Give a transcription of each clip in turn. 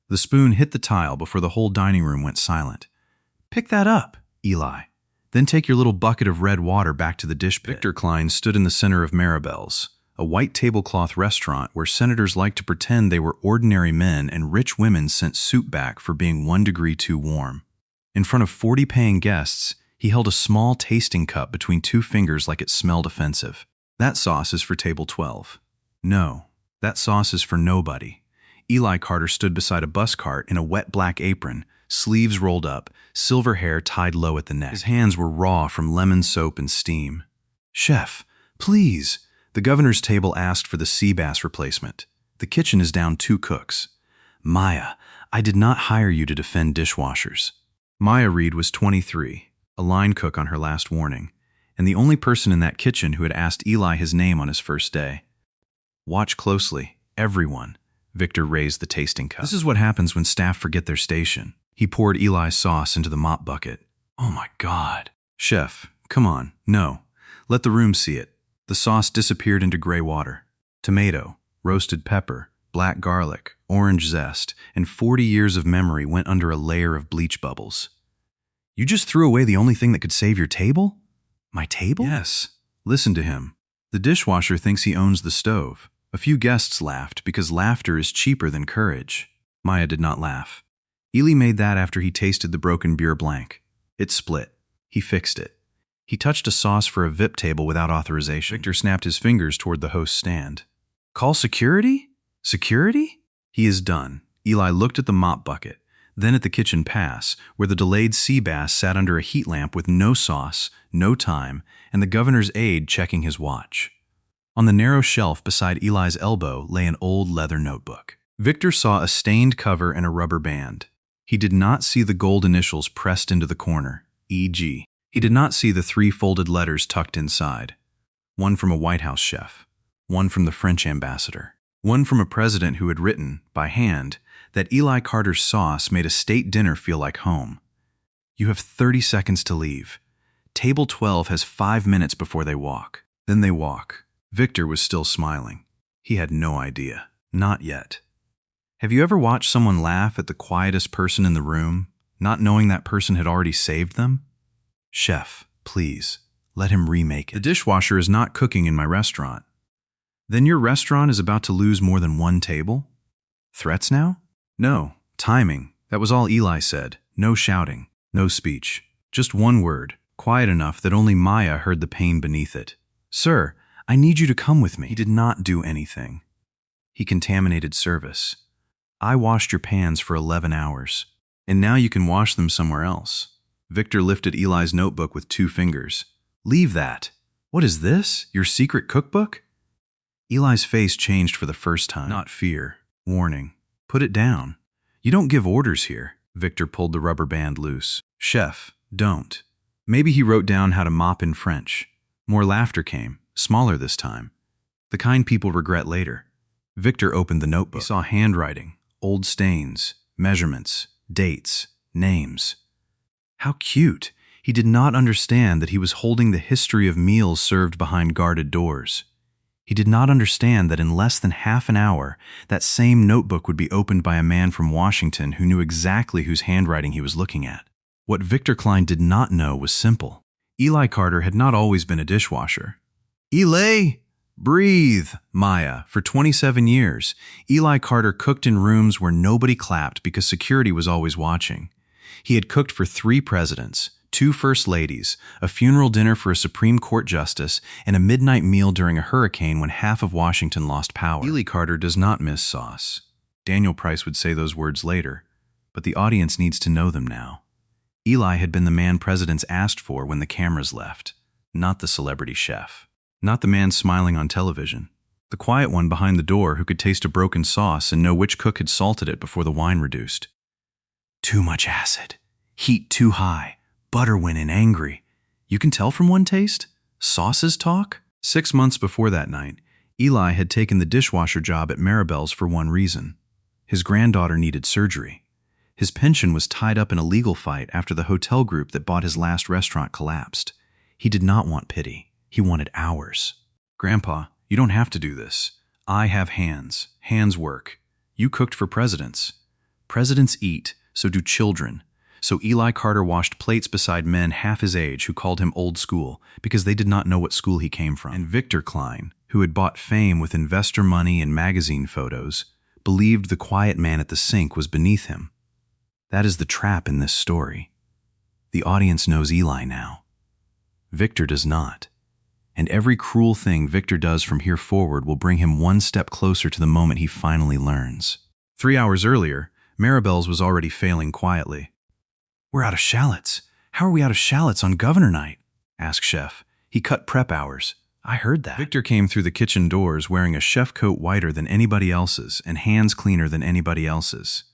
The spoon hit the tile before the whole dining room went silent. "Pick that up, Eli. Then take your little bucket of red water back to the dish pit." Victor Klein stood in the center of Maribel's, a white tablecloth restaurant where senators liked to pretend they were ordinary men and rich women sent soup back for being 1 degree too warm. In front of 40 paying guests, he held a small tasting cup between 2 fingers like it smelled offensive. "That sauce is for table 12. "No, that sauce is for nobody." Eli Carter stood beside a bus cart in a wet black apron, sleeves rolled up, silver hair tied low at the neck. His hands were raw from lemon soap and steam. "Chef, please." The governor's table asked for the sea bass replacement. "The kitchen is down 2 cooks." "Maya, I did not hire you to defend dishwashers." Maya Reed was 23, a line cook on her last warning, and the only person in that kitchen who had asked Eli his name on his first day. "Watch closely, everyone." Victor raised the tasting cup. "This is what happens when staff forget their station." He poured Eli's sauce into the mop bucket. "Oh my God." "Chef, come on, no. Let the room see it." The sauce disappeared into gray water. Tomato, roasted pepper, black garlic, orange zest, and 40 years of memory went under a layer of bleach bubbles. "You just threw away the only thing that could save your table?" "My table?" "Yes. Listen to him. The dishwasher thinks he owns the stove." A few guests laughed because laughter is cheaper than courage. Maya did not laugh. Eli made that after he tasted the broken beer blank. It split. He fixed it. He touched a sauce for a VIP table without authorization. Victor snapped his fingers toward the host's stand. "Call security? Security?" "He is done." Eli looked at the mop bucket, then at the kitchen pass, where the delayed sea bass sat under a heat lamp with no sauce, no time, and the governor's aide checking his watch. On the narrow shelf beside Eli's elbow lay an old leather notebook. Victor saw a stained cover and a rubber band. He did not see the gold initials pressed into the corner, E.G. He did not see the 3 folded letters tucked inside. One from a White House chef, one from the French ambassador, one from a president who had written, by hand, that Eli Carter's sauce made a state dinner feel like home. "You have 30 seconds to leave. Table 12 has 5 minutes before they walk." Then they walk. Victor was still smiling. He had no idea. Not yet. Have you ever watched someone laugh at the quietest person in the room, not knowing that person had already saved them? "Chef, please, let him remake it." "The dishwasher is not cooking in my restaurant." "Then your restaurant is about to lose more than 1 table? Threats now?" "No, timing." That was all Eli said. No shouting, no speech. Just one word, quiet enough that only Maya heard the pain beneath it. "Sir, I need you to come with me." He did not do anything. He contaminated service. "I washed your pans for 11 hours, and now you can wash them somewhere else." Victor lifted Eli's notebook with 2 fingers. "Leave that. What is this? Your secret cookbook?" Eli's face changed for the first time. Not fear, warning. "Put it down. You don't give orders here." Victor pulled the rubber band loose. "Chef, don't." Maybe he wrote down how to mop in French. More laughter came, smaller this time. The kind people regret later. Victor opened the notebook. He saw handwriting, old stains, measurements, dates, names. How cute. He did not understand that he was holding the history of meals served behind guarded doors. He did not understand that in less than half an hour, that same notebook would be opened by a man from Washington who knew exactly whose handwriting he was looking at. What Victor Klein did not know was simple. Eli Carter had not always been a dishwasher. "Eli! Breathe, Maya." For 27 years, Eli Carter cooked in rooms where nobody clapped because security was always watching. He had cooked for 3 presidents, 2 first ladies, a funeral dinner for a Supreme Court justice, and a midnight meal during a hurricane when half of Washington lost power. Eli Carter does not miss sauce. Daniel Price would say those words later, but the audience needs to know them now. Eli had been the man presidents asked for when the cameras left, not the celebrity chef. Not the man smiling on television. The quiet one behind the door who could taste a broken sauce and know which cook had salted it before the wine reduced. Too much acid. Heat too high. Butter went in angry. You can tell from one taste? Sauces talk? 6 months before that night, Eli had taken the dishwasher job at Maribel's for one reason. His granddaughter needed surgery. His pension was tied up in a legal fight after the hotel group that bought his last restaurant collapsed. He did not want pity. He wanted hours. "Grandpa, you don't have to do this. I have hands. Hands work. You cooked for presidents." Presidents eat, so do children. So Eli Carter washed plates beside men half his age who called him old school because they did not know what school he came from. And Victor Klein, who had bought fame with investor money and magazine photos, believed the quiet man at the sink was beneath him. That is the trap in this story. The audience knows Eli now. Victor does not. And every cruel thing Victor does from here forward will bring him one step closer to the moment he finally learns. 3 hours earlier, Maribel's was already failing quietly. "We're out of shallots. How are we out of shallots on Governor Night?" asked Chef. He cut prep hours. I heard that. Victor came through the kitchen doors wearing a chef coat whiter than anybody else's and hands cleaner than anybody else's.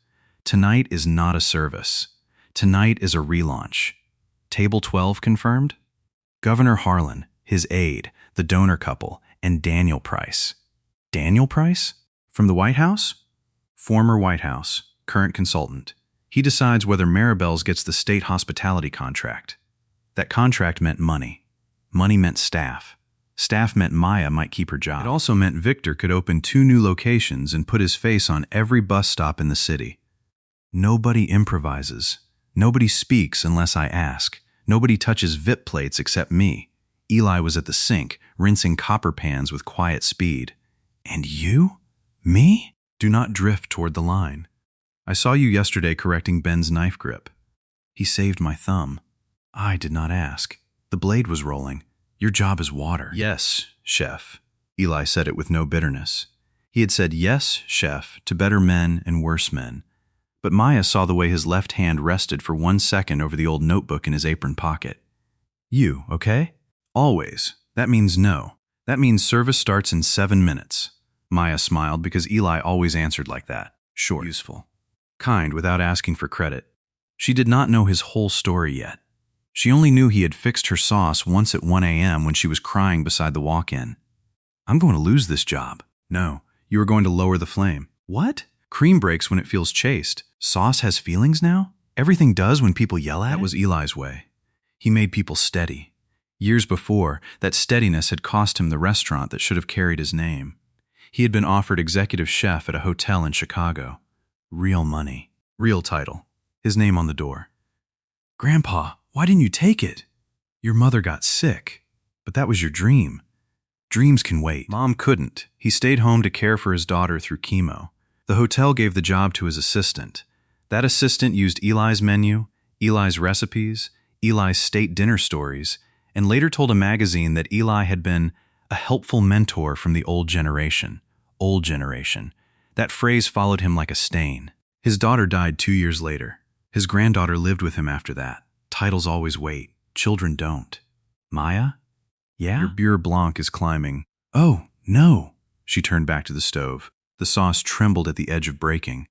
Tonight is not a service. Tonight is a relaunch. Table 12 confirmed? Governor Harlan, his aide, the donor couple, and Daniel Price. Daniel Price? From the White House? Former White House, current consultant. He decides whether Maribel's gets the state hospitality contract. That contract meant money. Money meant staff. Staff meant Maya might keep her job. It also meant Victor could open 2 new locations and put his face on every bus stop in the city. Nobody improvises. Nobody speaks unless I ask. Nobody touches VIP plates except me. Eli was at the sink, rinsing copper pans with quiet speed. And you? Me? Do not drift toward the line. I saw you yesterday correcting Ben's knife grip. He saved my thumb. I did not ask. The blade was rolling. Your job is water. Yes, Chef. Eli said it with no bitterness. He had said yes, Chef, to better men and worse men. But Maya saw the way his left hand rested for 1 second over the old notebook in his apron pocket. You, okay? Always. That means no. That means service starts in 7 minutes. Maya smiled because Eli always answered like that. Short. Useful. Kind without asking for credit. She did not know his whole story yet. She only knew he had fixed her sauce once at 1 a.m. when she was crying beside the walk-in. I'm going to lose this job. No, you are going to lower the flame. What? Cream breaks when it feels chaste. Sauce has feelings now? Everything does when people yell at it? That was Eli's way. He made people steady. Years before, that steadiness had cost him the restaurant that should have carried his name. He had been offered executive chef at a hotel in Chicago. Real money. Real title. His name on the door. Grandpa, why didn't you take it? Your mother got sick. But that was your dream. Dreams can wait. Mom couldn't. He stayed home to care for his daughter through chemo. The hotel gave the job to his assistant. That assistant used Eli's menu, Eli's recipes, Eli's state dinner stories, and later told a magazine that Eli had been a helpful mentor from the old generation. Old generation. That phrase followed him like a stain. His daughter died 2 years later. His granddaughter lived with him after that. Titles always wait. Children don't. Maya? Yeah? Your Beurre Blanc is climbing. Oh, no. She turned back to the stove. The sauce trembled at the edge of breaking.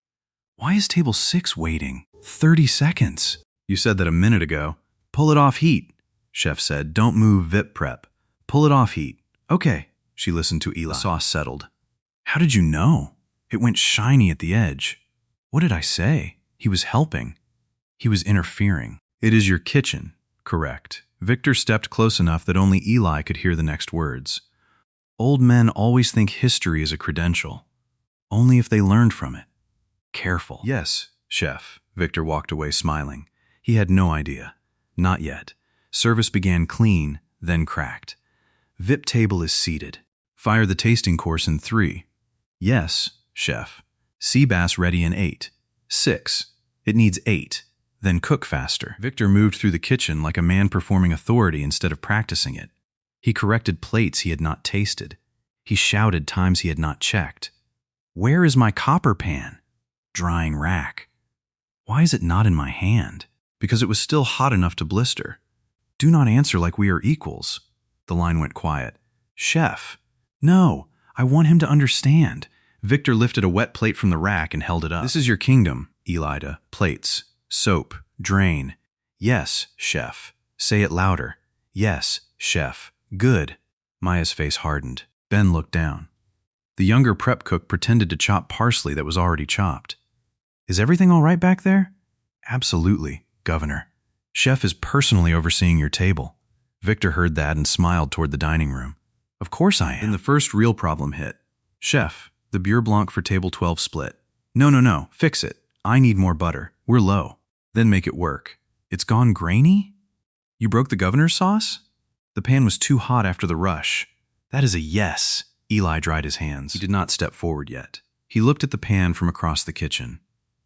Why is table 6 waiting? 30 seconds. You said that a minute ago. Pull it off heat, Chef said. Don't move VIP prep. Pull it off heat. Okay. She listened to Eli. The sauce settled. How did you know? It went shiny at the edge. What did I say? He was helping. He was interfering. It is your kitchen. Correct. Victor stepped close enough that only Eli could hear the next words. Old men always think history is a credential. Only if they learned from it. Careful. Yes, Chef. Victor walked away smiling. He had no idea. Not yet. Service began clean, then cracked. VIP table is seated. Fire the tasting course in 3. Yes, Chef. Sea bass ready in 8. 6. It needs 8. Then cook faster. Victor moved through the kitchen like a man performing authority instead of practicing it. He corrected plates he had not tasted. He shouted times he had not checked. Where is my copper pan? Drying rack. Why is it not in my hand? Because it was still hot enough to blister. Do not answer like we are equals. The line went quiet. Chef. No, I want him to understand. Victor lifted a wet plate from the rack and held it up. This is your kingdom, Elida. Plates. Soap. Drain. Yes, Chef. Say it louder. Yes, Chef. Good. Maya's face hardened. Ben looked down. The younger prep cook pretended to chop parsley that was already chopped. Is everything all right back there? Absolutely, Governor. Chef is personally overseeing your table. Victor heard that and smiled toward the dining room. Of course I am. Then the first real problem hit. Chef, the Beurre Blanc for table 12 split. No, fix it. I need more butter. We're low. Then make it work. It's gone grainy? You broke the governor's sauce? The pan was too hot after the rush. That is a yes. Eli dried his hands. He did not step forward yet. He looked at the pan from across the kitchen.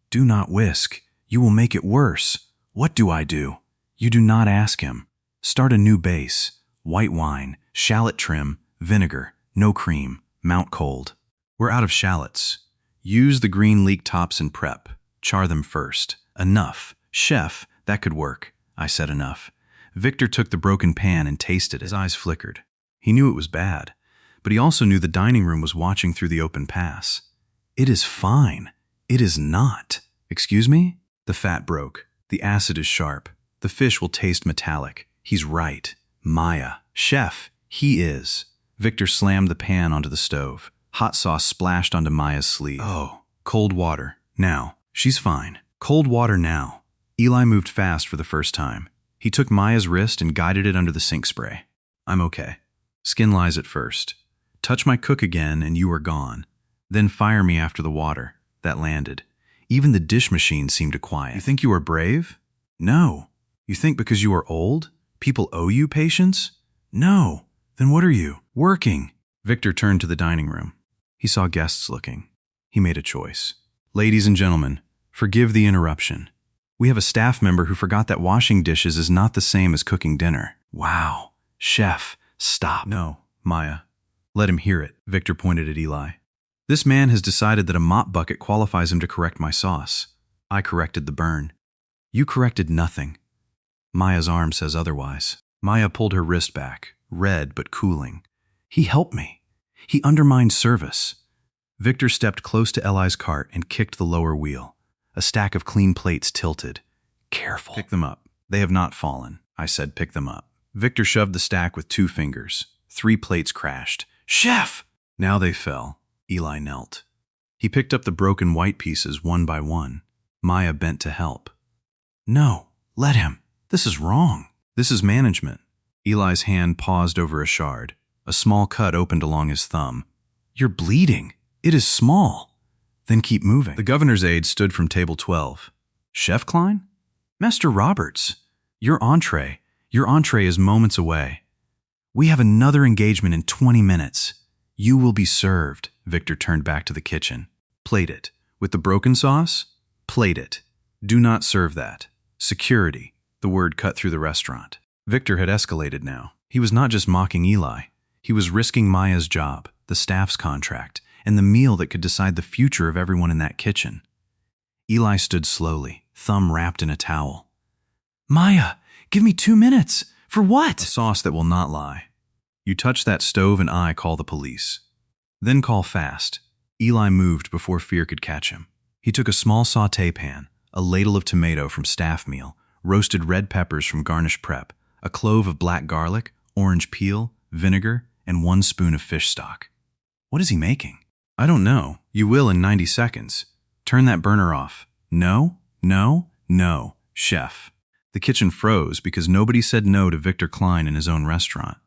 Do not whisk. You will make it worse. What do I do? You do not ask him. Start a new base. White wine, shallot trim, vinegar, no cream, mount cold. We're out of shallots. Use the green leek tops in prep. Char them first. Enough. Chef, that could work. I said enough. Victor took the broken pan and tasted it. His eyes flickered. He knew it was bad, but he also knew the dining room was watching through the open pass. It is fine. It is not. Excuse me? The fat broke. The acid is sharp. The fish will taste metallic. He's right. Maya. Chef. He is. Victor slammed the pan onto the stove. Hot sauce splashed onto Maya's sleeve. Oh, cold water. Now. She's fine. Cold water now. Eli moved fast for the first time. He took Maya's wrist and guided it under the sink spray. I'm okay. Skin lies at first. Touch my cook again and you are gone. Then fire me after the water. That landed. Even the dish machine seemed to quiet. You think you are brave? No. You think because you are old, people owe you patience? No. Then what are you? Working. Victor turned to the dining room. He saw guests looking. He made a choice. Ladies and gentlemen, forgive the interruption. We have a staff member who forgot that washing dishes is not the same as cooking dinner. Wow. Chef, stop. No, Maya. Let him hear it. Victor pointed at Eli. This man has decided that a mop bucket qualifies him to correct my sauce. I corrected the burn. You corrected nothing. Maya's arm says otherwise. Maya pulled her wrist back, red but cooling. He helped me. He undermined service. Victor stepped close to Eli's cart and kicked the lower wheel. A stack of clean plates tilted. Careful. Pick them up. They have not fallen. I said pick them up. Victor shoved the stack with 2 fingers. 3 plates crashed. Chef! Now they fell. Eli knelt. He picked up the broken white pieces one by one. Maya bent to help. No, let him. This is wrong. This is management. Eli's hand paused over a shard. A small cut opened along his thumb. You're bleeding. It is small. Then keep moving. The governor's aide stood from table 12. Chef Klein? Master Roberts. Your entree is moments away. We have another engagement in 20 minutes. You will be served. Victor turned back to the kitchen. Plate it. With the broken sauce? Plate it. Do not serve that. Security. The word cut through the restaurant. Victor had escalated now. He was not just mocking Eli. He was risking Maya's job, the staff's contract, and the meal that could decide the future of everyone in that kitchen. Eli stood slowly, thumb wrapped in a towel. Maya, give me 2 minutes. For what? A sauce that will not lie. You touch that stove and I call the police. Then call fast. Eli moved before fear could catch him. He took a small sauté pan, a ladle of tomato from staff meal, roasted red peppers from garnish prep, a clove of black garlic, orange peel, vinegar, and 1 spoon of fish stock. What is he making? I don't know. You will in 90 seconds. Turn that burner off. No, no, no, chef. The kitchen froze because nobody said no to Victor Klein in his own restaurant.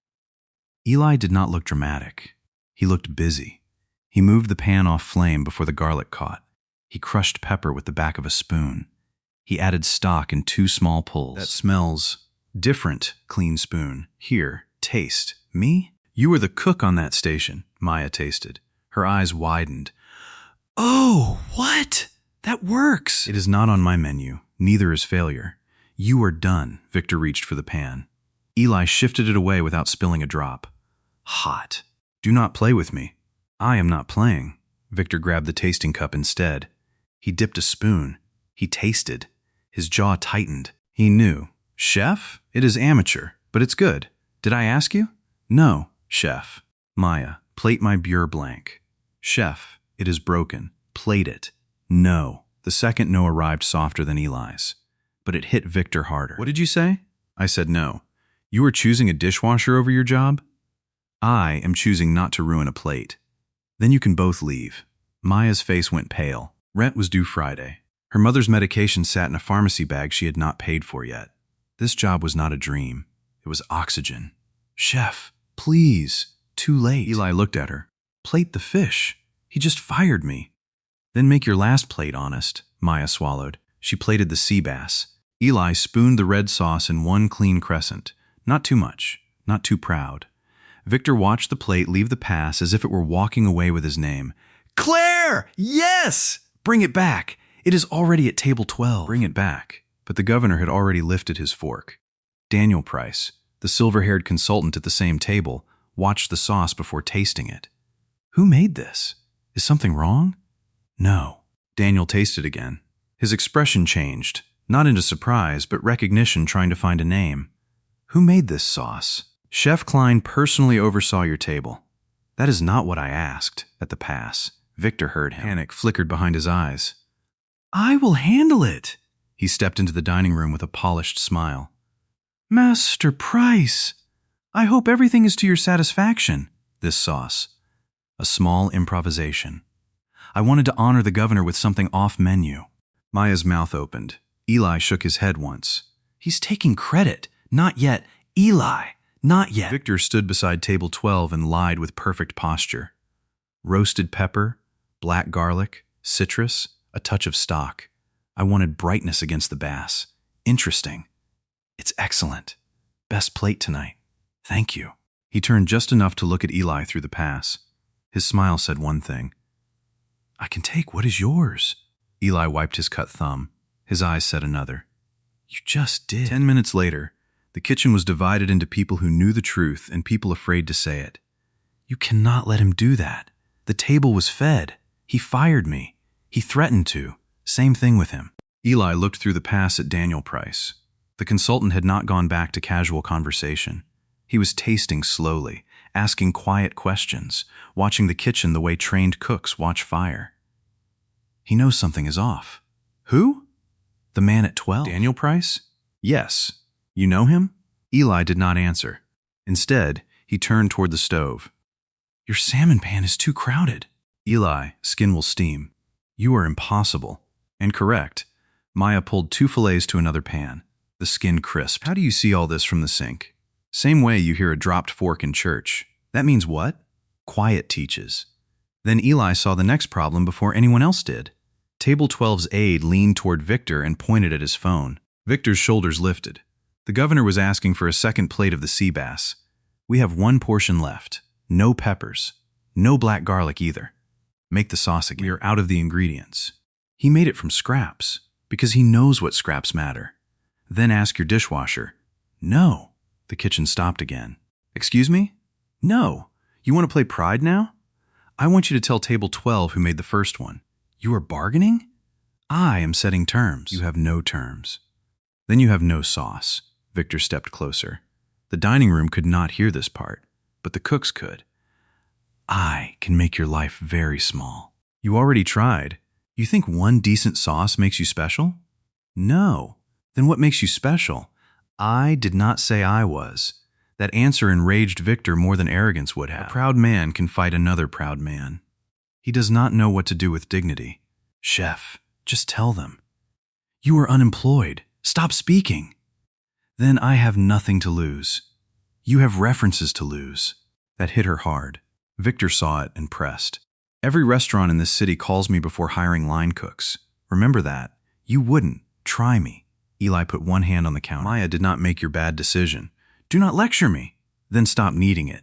Eli did not look dramatic. He looked busy. He moved the pan off flame before the garlic caught. He crushed pepper with the back of a spoon. He added stock in 2 small pulls. That smells different, clean spoon. Here, taste. Me? You were the cook on that station, Maya tasted. Her eyes widened. Oh, what? That works. It is not on my menu. Neither is failure. You are done. Victor reached for the pan. Eli shifted it away without spilling a drop. Hot. Do not play with me. I am not playing. Victor grabbed the tasting cup instead. He dipped a spoon. He tasted. His jaw tightened. He knew. Chef? It is amateur, but it's good. Did I ask you? No, chef. Maya, plate my beurre blanc. Chef, it is broken. Plate it. No. The second no arrived softer than Eli's. But it hit Victor harder. What did you say? I said no. You are choosing a dishwasher over your job? I am choosing not to ruin a plate. Then you can both leave. Maya's face went pale. Rent was due Friday. Her mother's medication sat in a pharmacy bag she had not paid for yet. This job was not a dream. It was oxygen. Chef, please. Too late. Eli looked at her. Plate the fish. He just fired me. Then make your last plate honest. Maya swallowed. She plated the sea bass. Eli spooned the red sauce in one clean crescent. Not too much, not too proud. Victor watched the plate leave the pass as if it were walking away with his name. Claire! Yes! Bring it back. It is already at table 12. Bring it back. But the governor had already lifted his fork. Daniel Price, the silver-haired consultant at the same table, watched the sauce before tasting it. Who made this? Is something wrong? No. Daniel tasted again. His expression changed, not into surprise, but recognition, trying to find a name. Who made this sauce? Chef Klein personally oversaw your table. That is not what I asked at the pass. Victor heard him. Panic flickered behind his eyes. I will handle it. He stepped into the dining room with a polished smile. Master Price, I hope everything is to your satisfaction. This sauce. A small improvisation. I wanted to honor the governor with something off-menu. Maya's mouth opened. Eli shook his head once. He's taking credit. Not yet. Eli, not yet. Victor stood beside table 12 and lied with perfect posture. Roasted pepper, black garlic, citrus, a touch of stock. I wanted brightness against the bass. Interesting. It's excellent. Best plate tonight. Thank you. He turned just enough to look at Eli through the pass. His smile said one thing. I can take what is yours. Eli wiped his cut thumb. His eyes said another. You just did. 10 minutes later, the kitchen was divided into people who knew the truth and people afraid to say it. You cannot let him do that. The table was fed. He fired me. He threatened to. Same thing with him. Eli looked through the pass at Daniel Price. The consultant had not gone back to casual conversation. He was tasting slowly, asking quiet questions, watching the kitchen the way trained cooks watch fire. He knows something is off. Who? The man at 12? Daniel Price? Yes. You know him? Eli did not answer. Instead, he turned toward the stove. Your salmon pan is too crowded. Eli, skin will steam. You are impossible. And correct. Maya pulled 2 fillets to another pan. The skin crisped. How do you see all this from the sink? Same way you hear a dropped fork in church. That means what? Quiet teaches. Then Eli saw the next problem before anyone else did. Table 12's aide leaned toward Victor and pointed at his phone. Victor's shoulders lifted. The governor was asking for a second plate of the sea bass. We have 1 portion left. No peppers. No black garlic either. Make the sauce again. We are out of the ingredients. He made it from scraps, because he knows what scraps matter. Then ask your dishwasher. No. The kitchen stopped again. Excuse me? No. You want to play pride now? I want you to tell table 12 who made the first one. You are bargaining? I am setting terms. You have no terms. Then you have no sauce. Victor stepped closer. The dining room could not hear this part, but the cooks could. I can make your life very small. You already tried. You think 1 decent sauce makes you special? No. Then what makes you special? I did not say I was. That answer enraged Victor more than arrogance would have. A proud man can fight another proud man. He does not know what to do with dignity. Chef, just tell them. You are unemployed. Stop speaking. Then I have nothing to lose. You have references to lose. That hit her hard. Victor saw it and pressed. Every restaurant in this city calls me before hiring line cooks. Remember that. You wouldn't. Try me. Eli put one hand on the counter. Maya did not make your bad decision. Do not lecture me. Then stop needing it.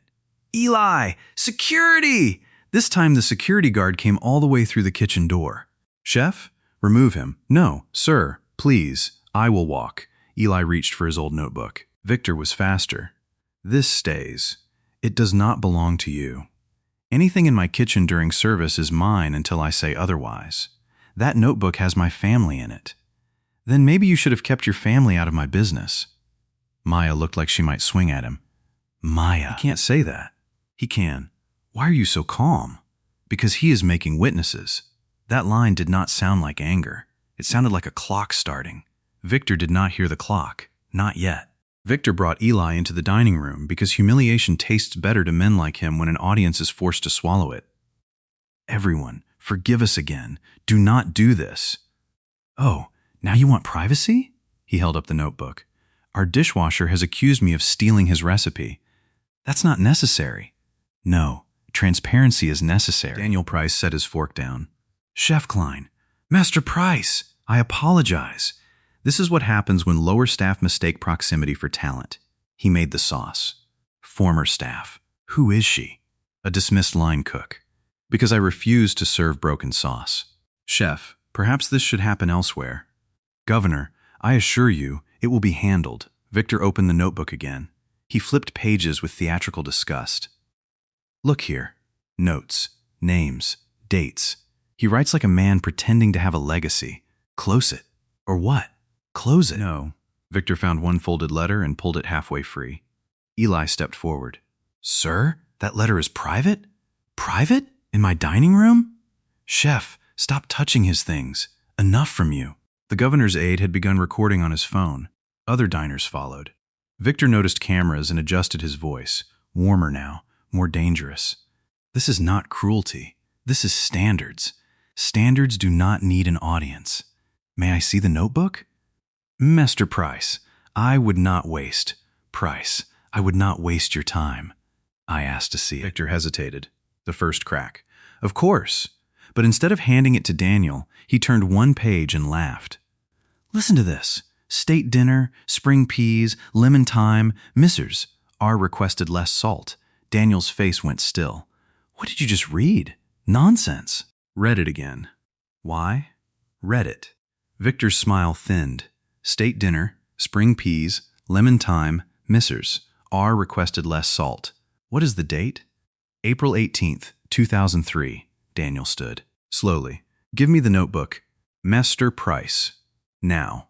Eli! Security! This time the security guard came all the way through the kitchen door. Chef, remove him. No, sir, please. I will walk. Eli reached for his old notebook. Victor was faster. This stays. It does not belong to you. Anything in my kitchen during service is mine until I say otherwise. That notebook has my family in it. Then maybe you should have kept your family out of my business. Maya looked like she might swing at him. Maya. He can't say that. He can. Why are you so calm? Because he is making witnesses. That line did not sound like anger. It sounded like a clock starting. Victor did not hear the clock. Not yet. Victor brought Eli into the dining room because humiliation tastes better to men like him when an audience is forced to swallow it. Everyone, forgive us again. Do not do this. Oh, now you want privacy? He held up the notebook. Our dishwasher has accused me of stealing his recipe. That's not necessary. No, transparency is necessary. Daniel Price set his fork down. Chef Klein, Master Price, I apologize. This is what happens when lower staff mistake proximity for talent. He made the sauce. Former staff. Who is she? A dismissed line cook. Because I refuse to serve broken sauce. Chef, perhaps this should happen elsewhere. Governor, I assure you, it will be handled. Victor opened the notebook again. He flipped pages with theatrical disgust. Look here. Notes, names, dates. He writes like a man pretending to have a legacy. Close it. Or what? Close it. No. Victor found one folded letter and pulled it halfway free. Eli stepped forward. Sir, that letter is private? Private? In my dining room? Chef, stop touching his things. Enough from you. The governor's aide had begun recording on his phone. Other diners followed. Victor noticed cameras and adjusted his voice. Warmer now, more dangerous. This is not cruelty. This is standards. Standards do not need an audience. May I see the notebook? Mr. Price, I would not waste. Price, I would not waste your time. I asked to see it. Victor hesitated. The first crack. Of course. But instead of handing it to Daniel, he turned one page and laughed. Listen to this. State dinner, spring peas, lemon thyme, Mrs. R requested less salt. Daniel's face went still. What did you just read? Nonsense. Read it again. Why? Read it. Victor's smile thinned. State dinner, spring peas, lemon thyme, Mrs. R requested less salt. What is the date? April 18th, 2003. Daniel stood. Slowly. Give me the notebook. Mr. Price. Now.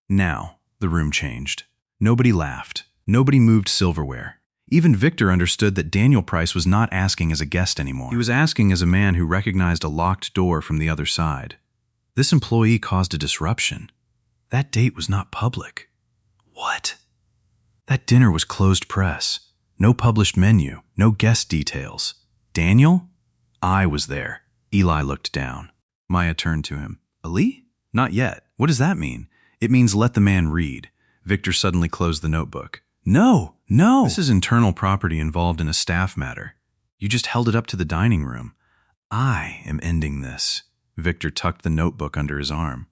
Now, the room changed. Nobody laughed. Nobody moved silverware. Even Victor understood that Daniel Price was not asking as a guest anymore. He was asking as a man who recognized a locked door from the other side. This employee caused a disruption. That date was not public. What? That dinner was closed press. No published menu, no guest details. Daniel? I was there. Eli looked down. Maya turned to him. Ali? Not yet. What does that mean? It means let the man read. Victor suddenly closed the notebook. No, no. This is internal property involved in a staff matter. You just held it up to the dining room. I am ending this. Victor tucked the notebook under his arm.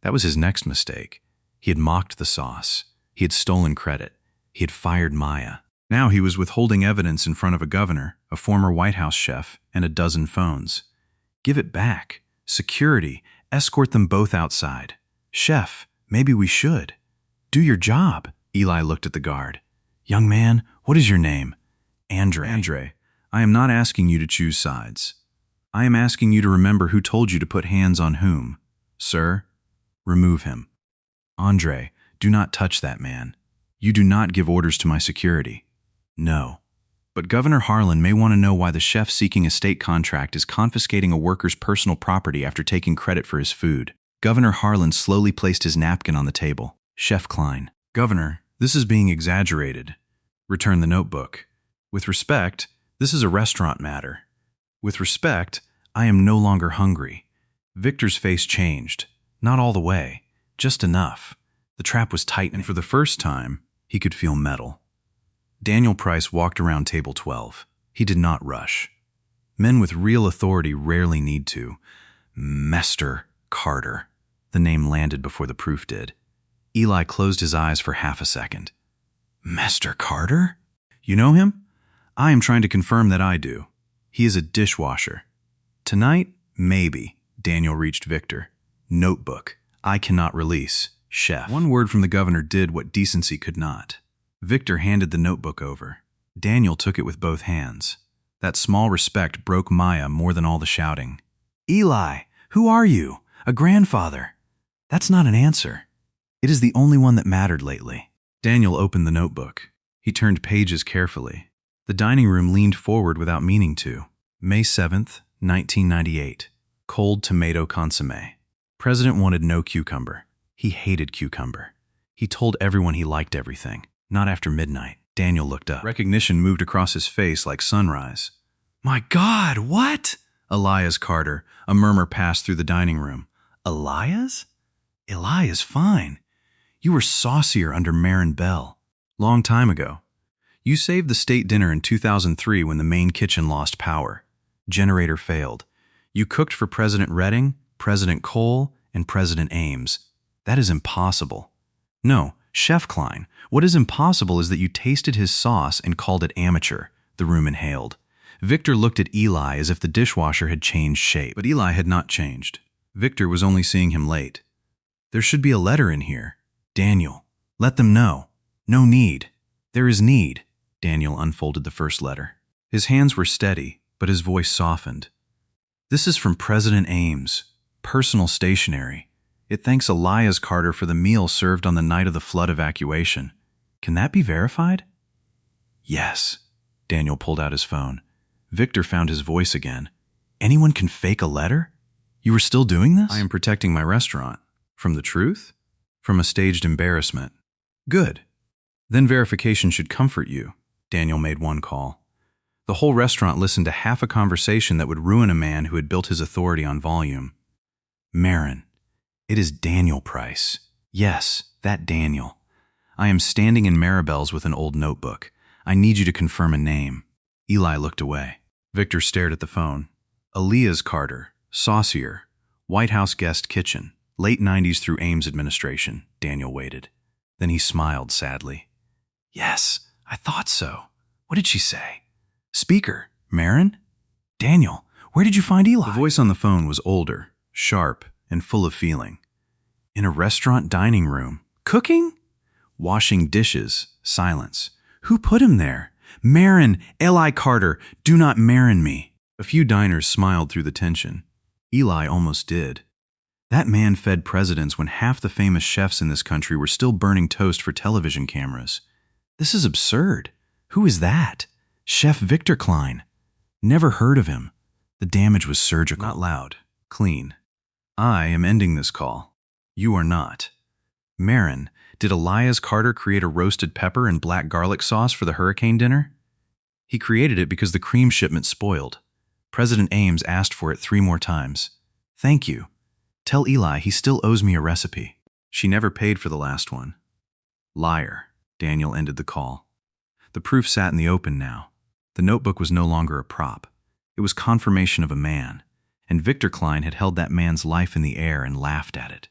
That was his next mistake. He had mocked the sauce. He had stolen credit. He had fired Maya. Now he was withholding evidence in front of a governor, a former White House chef, and a dozen phones. Give it back. Security. Escort them both outside. Chef, maybe we should. Do your job. Eli looked at the guard. Young man, what is your name? Andre, I am not asking you to choose sides. I am asking you to remember who told you to put hands on whom. Sir, remove him. Andre, do not touch that man. You do not give orders to my security. No. But Governor Harlan may want to know why the chef seeking a state contract is confiscating a worker's personal property after taking credit for his food. Governor Harlan slowly placed his napkin on the table. Chef Klein. Governor, this is being exaggerated. Return the notebook. With respect, this is a restaurant matter. With respect, I am no longer hungry. Victor's face changed. Not all the way. Just enough. The trap was tight, and for the first time, he could feel metal. Daniel Price walked around table 12. He did not rush. Men with real authority rarely need to. Mr. Carter. The name landed before the proof did. Eli closed his eyes for half a second. Mr. Carter? You know him? I am trying to confirm that I do. He is a dishwasher. Tonight, maybe. Daniel reached Victor. Notebook. I cannot release. Chef. One word from the governor did what decency could not. Victor handed the notebook over. Daniel took it with both hands. That small respect broke Maya more than all the shouting. Eli, who are you? A grandfather. That's not an answer. It is the only one that mattered lately. Daniel opened the notebook. He turned pages carefully. The dining room leaned forward without meaning to. May 7th, 1998. Cold tomato consommé. President wanted no cucumber. He hated cucumber. He told everyone he liked everything. Not after midnight. Daniel looked up. Recognition moved across his face like sunrise. My God, what? Elias Carter. A murmur passed through the dining room. Elias? Elias, fine. You were saucier under Marin Bell. Long time ago. You saved the state dinner in 2003 when the main kitchen lost power. Generator failed. You cooked for President Redding, President Cole and President Ames. That is impossible. No, Chef Klein, what is impossible is that you tasted his sauce and called it amateur, the room inhaled. Victor looked at Eli as if the dishwasher had changed shape. But Eli had not changed. Victor was only seeing him late. There should be a letter in here. Daniel, let them know. No need. There is need. Daniel unfolded the first letter. His hands were steady, but his voice softened. This is from President Ames. Personal stationery. It thanks Elias Carter for the meal served on the night of the flood evacuation. Can that be verified? Yes. Daniel pulled out his phone. Victor found his voice again. Anyone can fake a letter? You were still doing this? I am protecting my restaurant. From the truth? From a staged embarrassment. Good. Then verification should comfort you. Daniel made one call. The whole restaurant listened to half a conversation that would ruin a man who had built his authority on volume. Marin. It is Daniel Price. Yes, that Daniel. I am standing in Maribel's with an old notebook. I need you to confirm a name. Eli looked away. Victor stared at the phone. Elias Carter, Saucier, White House Guest Kitchen, late 90s through Ames administration. Daniel waited. Then he smiled sadly. Yes, I thought so. What did she say? Speaker, Marin? Daniel, where did you find Eli? The voice on the phone was older, sharp, and full of feeling. In a restaurant dining room. Cooking? Washing dishes. Silence. Who put him there? Marin, Eli Carter, do not Marin me. A few diners smiled through the tension. Eli almost did. That man fed presidents when half the famous chefs in this country were still burning toast for television cameras. This is absurd. Who is that? Chef Victor Klein. Never heard of him. The damage was surgical. Not loud. Clean. I am ending this call. You are not. Marin, did Elias Carter create a roasted pepper and black garlic sauce for the hurricane dinner? He created it because the cream shipment spoiled. President Ames asked for it 3 more times. Thank you. Tell Eli he still owes me a recipe. She never paid for the last one. Liar. Daniel ended the call. The proof sat in the open now. The notebook was no longer a prop. It was confirmation of a man, and Victor Klein had held that man's life in the air and laughed at it.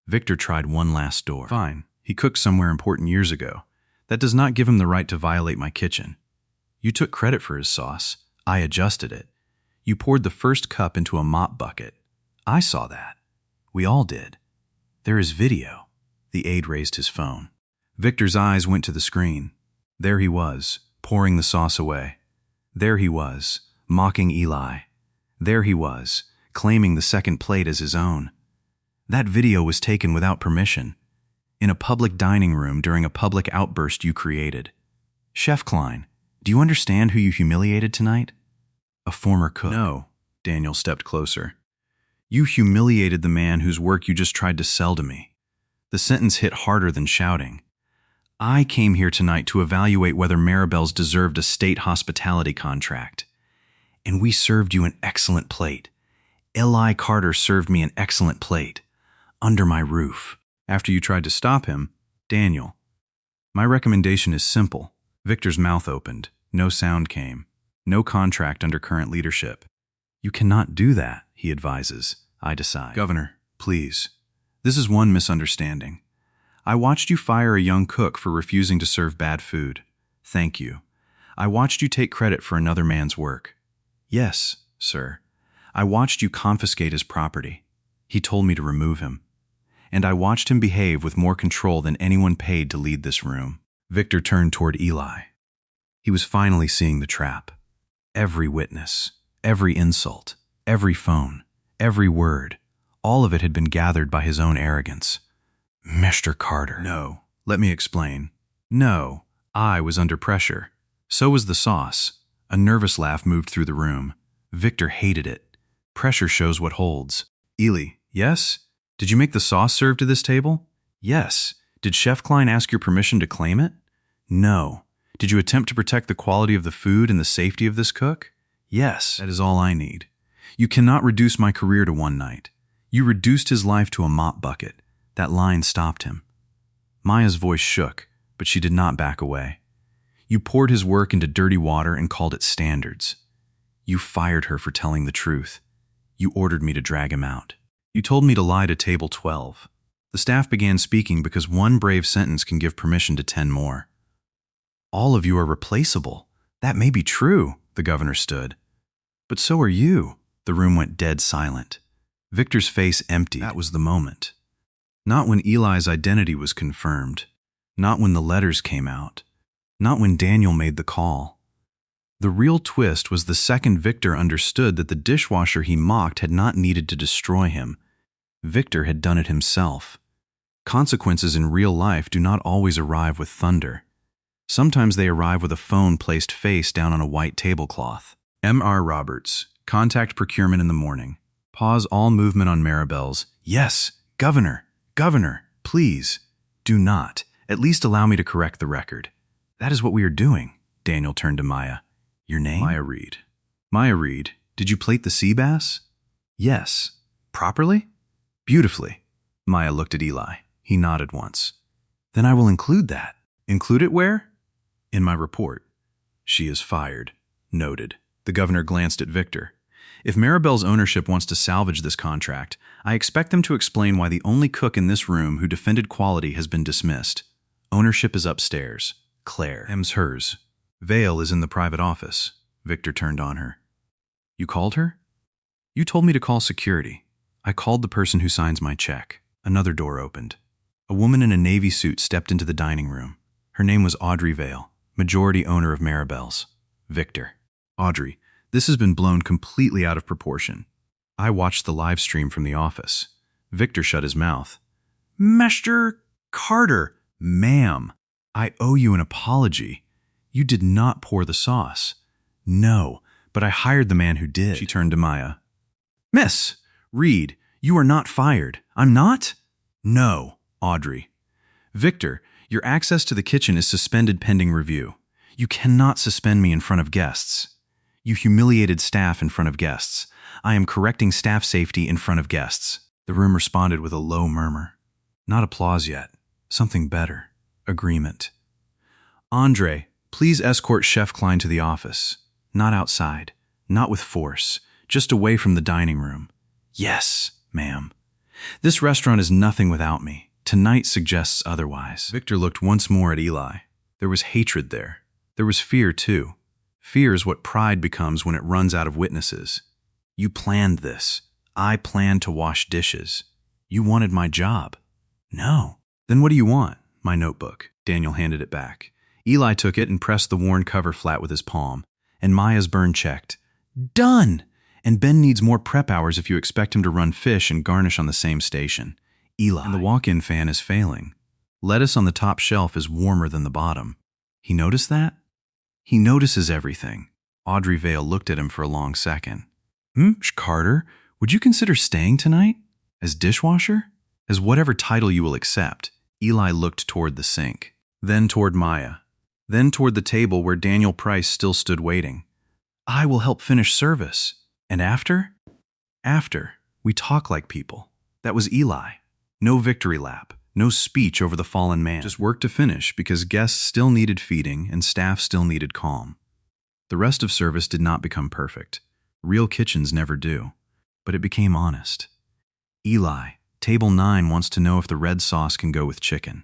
Victor tried one last door. Fine. He cooked somewhere important years ago. That does not give him the right to violate my kitchen. You took credit for his sauce. I adjusted it. You poured the first cup into a mop bucket. I saw that. We all did. There is video. The aide raised his phone. Victor's eyes went to the screen. There he was, pouring the sauce away. There he was, mocking Eli. There he was, claiming the second plate as his own. That video was taken without permission, in a public dining room during a public outburst you created. Chef Klein, do you understand who you humiliated tonight? A former cook. No. Daniel stepped closer. You humiliated the man whose work you just tried to sell to me. The sentence hit harder than shouting. I came here tonight to evaluate whether Maribel's deserved a state hospitality contract. And we served you an excellent plate. Eli Carter served me an excellent plate. Under my roof. After you tried to stop him, Daniel. My recommendation is simple. Victor's mouth opened. No sound came. No contract under current leadership. You cannot do that, he advises. I decide. Governor, please. This is one misunderstanding. I watched you fire a young cook for refusing to serve bad food. Thank you. I watched you take credit for another man's work. Yes, sir. I watched you confiscate his property. He told me to remove him. And I watched him behave with more control than anyone paid to lead this room. Victor turned toward Eli. He was finally seeing the trap. Every witness, every insult, every phone, every word, all of it had been gathered by his own arrogance. Mr. Carter. No, let me explain. No, I was under pressure. So was the sauce. A nervous laugh moved through the room. Victor hated it. Pressure shows what holds. Eli, yes? Did you make the sauce served to this table? Yes. Did Chef Klein ask your permission to claim it? No. Did you attempt to protect the quality of the food and the safety of this cook? Yes. That is all I need. You cannot reduce my career to one night. You reduced his life to a mop bucket. That line stopped him. Maya's voice shook, but she did not back away. You poured his work into dirty water and called it standards. You fired her for telling the truth. You ordered me to drag him out. You told me to lie to table 12. The staff began speaking because one brave sentence can give permission to 10 more. All of you are replaceable. That may be true, the governor stood. But so are you. The room went dead silent. Victor's face emptied. That was the moment. Not when Eli's identity was confirmed. Not when the letters came out. Not when Daniel made the call. The real twist was the second Victor understood that the dishwasher he mocked had not needed to destroy him. Victor had done it himself. Consequences in real life do not always arrive with thunder. Sometimes they arrive with a phone placed face down on a white tablecloth. M.R. Roberts, contact procurement in the morning. Pause all movement on Maribel's. Yes, Governor, Governor, please. Do not. At least allow me to correct the record. That is what we are doing. Daniel turned to Maya. Your name? Maya Reed. Maya Reed, did you plate the sea bass? Yes. Properly? Beautifully. Maya looked at Eli. He nodded once. Then I will include that. Include it where? In my report. She is fired. Noted. The governor glanced at Victor. If Maribel's ownership wants to salvage this contract, I expect them to explain why the only cook in this room who defended quality has been dismissed. Ownership is upstairs. Claire. M's hers. Vale is in the private office. Victor turned on her. You called her? You told me to call security. I called the person who signs my check. Another door opened. A woman in a navy suit stepped into the dining room. Her name was Audrey Vale, majority owner of Maribel's. Victor. Audrey, this has been blown completely out of proportion. I watched the live stream from the office. Victor shut his mouth. Mr. Carter, ma'am, I owe you an apology. You did not pour the sauce. No, but I hired the man who did. She turned to Maya. Miss Reed, you are not fired. I'm not? No, Audrey. Victor, your access to the kitchen is suspended pending review. You cannot suspend me in front of guests. You humiliated staff in front of guests. I am correcting staff safety in front of guests. The room responded with a low murmur. Not applause yet. Something better. Agreement. Andre, please escort Chef Klein to the office. Not outside. Not with force. Just away from the dining room. Yes, ma'am. This restaurant is nothing without me. Tonight suggests otherwise. Victor looked once more at Eli. There was hatred there. There was fear, too. Fear is what pride becomes when it runs out of witnesses. You planned this. I planned to wash dishes. You wanted my job. No. Then what do you want? My notebook. Daniel handed it back. Eli took it and pressed the worn cover flat with his palm. And Maya's burn checked. Done! And Ben needs more prep hours if you expect him to run fish and garnish on the same station. Eli. And the walk-in fan is failing. Lettuce on the top shelf is warmer than the bottom. He noticed that? He notices everything. Audrey Vale looked at him for a long second. Carter, would you consider staying tonight? As dishwasher? As whatever title you will accept. Eli looked toward the sink. Then toward Maya. Then toward the table where Daniel Price still stood waiting. I will help finish service. And after? After, we talk like people. That was Eli. No victory lap. No speech over the fallen man. Just work to finish because guests still needed feeding and staff still needed calm. The rest of service did not become perfect. Real kitchens never do. But it became honest. Eli, table 9 wants to know if the red sauce can go with chicken.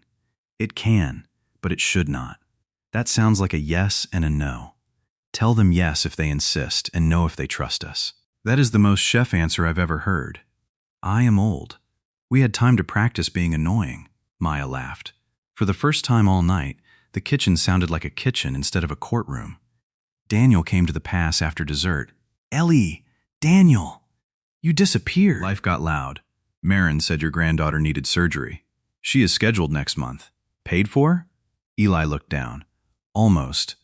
It can, but it should not. That sounds like a yes and a no. Tell them yes if they insist and no if they trust us. That is the most chef answer I've ever heard. I am old. We had time to practice being annoying, Maya laughed. For the first time all night, the kitchen sounded like a kitchen instead of a courtroom. Daniel came to the pass after dessert. Ellie! Daniel! You disappeared. Life got loud. Marin said your granddaughter needed surgery. She is scheduled next month. Paid for? Eli looked down. Almost.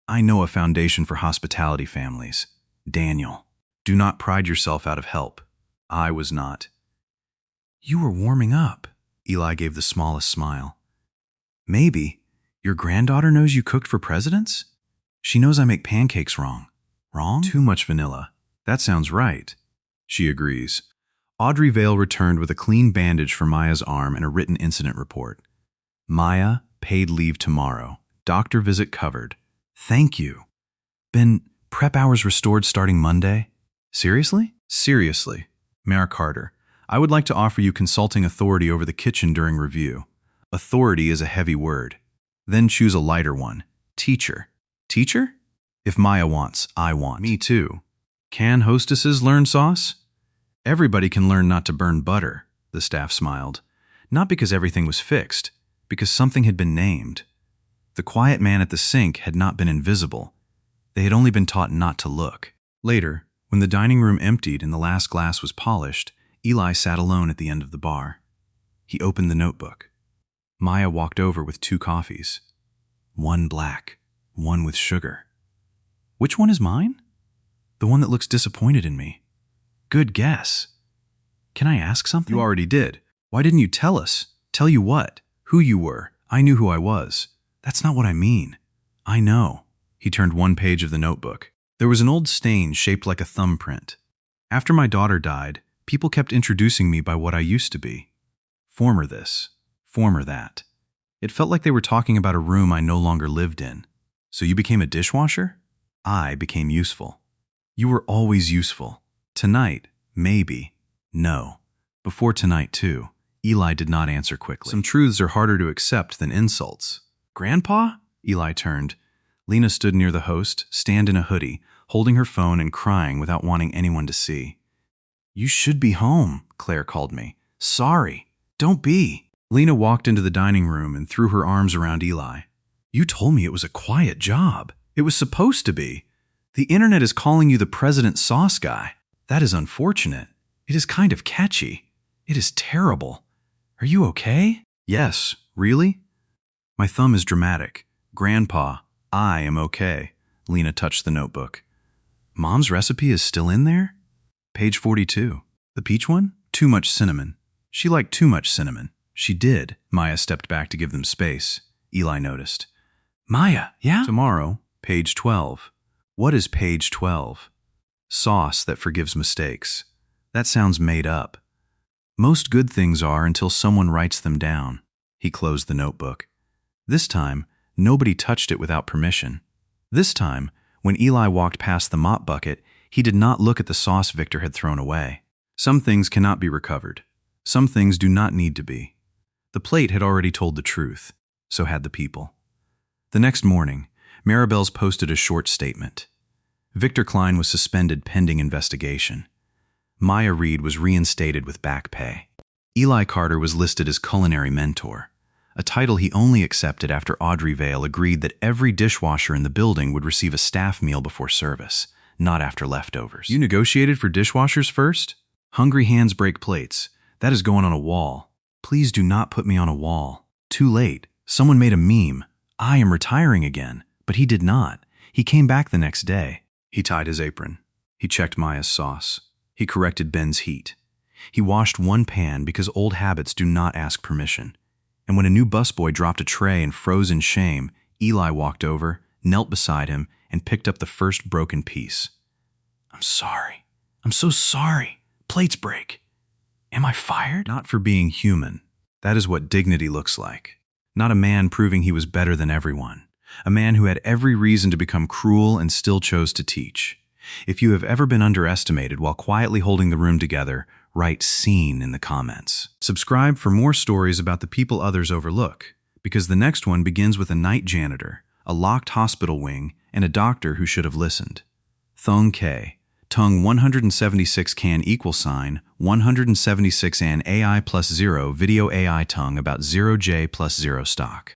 I know a foundation for hospitality families. Daniel, do not pride yourself out of help. I was not. You were warming up. Eli gave the smallest smile. Maybe. Your granddaughter knows you cooked for presidents? She knows I make pancakes wrong. Wrong? Too much vanilla. That sounds right. She agrees. Audrey Vale returned with a clean bandage for Maya's arm and a written incident report. Maya, paid leave tomorrow. Doctor visit covered. Thank you. Ben, prep hours restored starting Monday? Seriously? Seriously. Mayor Carter, I would like to offer you consulting authority over the kitchen during review. Authority is a heavy word. Then choose a lighter one. Teacher. Teacher? If Maya wants, I want. Me too. Can hostesses learn sauce? Everybody can learn not to burn butter, the staff smiled. Not because everything was fixed, because something had been named. The quiet man at the sink had not been invisible. They had only been taught not to look. Later, when the dining room emptied and the last glass was polished, Eli sat alone at the end of the bar. He opened the notebook. Maya walked over with 2 coffees. One black, one with sugar. Which one is mine? The one that looks disappointed in me. Good guess. Can I ask something? You already did. Why didn't you tell us? Tell you what? Who you were. I knew who I was. That's not what I mean. I know. He turned one page of the notebook. There was an old stain shaped like a thumbprint. After my daughter died, people kept introducing me by what I used to be. Former this, former that. It felt like they were talking about a room I no longer lived in. So you became a dishwasher? I became useful. You were always useful. Tonight, maybe. No. Before tonight, too. Eli did not answer quickly. Some truths are harder to accept than insults. Grandpa? Eli turned. Lena stood near the host, stand in a hoodie, holding her phone and crying without wanting anyone to see. You should be home, Claire called me. Sorry. Don't be. Lena walked into the dining room and threw her arms around Eli. You told me it was a quiet job. It was supposed to be. The internet is calling you the President Sauce Guy. That is unfortunate. It is kind of catchy. It is terrible. Are you okay? Yes. Really? My thumb is dramatic. Grandpa, I am okay. Lena touched the notebook. Mom's recipe is still in there? Page 42. The peach one? Too much cinnamon. She liked too much cinnamon. She did. Maya stepped back to give them space. Eli noticed. Maya, yeah? Tomorrow, page 12. What is page 12? Sauce that forgives mistakes. That sounds made up. Most good things are until someone writes them down. He closed the notebook. This time, nobody touched it without permission. This time, when Eli walked past the mop bucket, he did not look at the sauce Victor had thrown away. Some things cannot be recovered. Some things do not need to be. The plate had already told the truth. So had the people. The next morning, Maribel's posted a short statement. Victor Klein was suspended pending investigation. Maya Reed was reinstated with back pay. Eli Carter was listed as culinary mentor, a title he only accepted after Audrey Vale agreed that every dishwasher in the building would receive a staff meal before service, not after leftovers. You negotiated for dishwashers first? Hungry hands break plates. That is going on a wall. Please do not put me on a wall. Too late. Someone made a meme. I am retiring again. But he did not. He came back the next day. He tied his apron. He checked Maya's sauce. He corrected Ben's heat. He washed one pan because old habits do not ask permission. And when a new busboy dropped a tray and froze in shame, Eli walked over, knelt beside him, and picked up the first broken piece. I'm sorry. I'm so sorry. Plates break. Am I fired? Not for being human. That is what dignity looks like. Not a man proving he was better than everyone. A man who had every reason to become cruel and still chose to teach. If you have ever been underestimated while quietly holding the room together, write "seen" in the comments. Subscribe for more stories about the people others overlook, because the next one begins with a night janitor, a locked hospital wing, and a doctor who should have listened. Thong K. Tung 176 can = 176 an AI plus 0 video AI tongue about 0J plus 0 stock.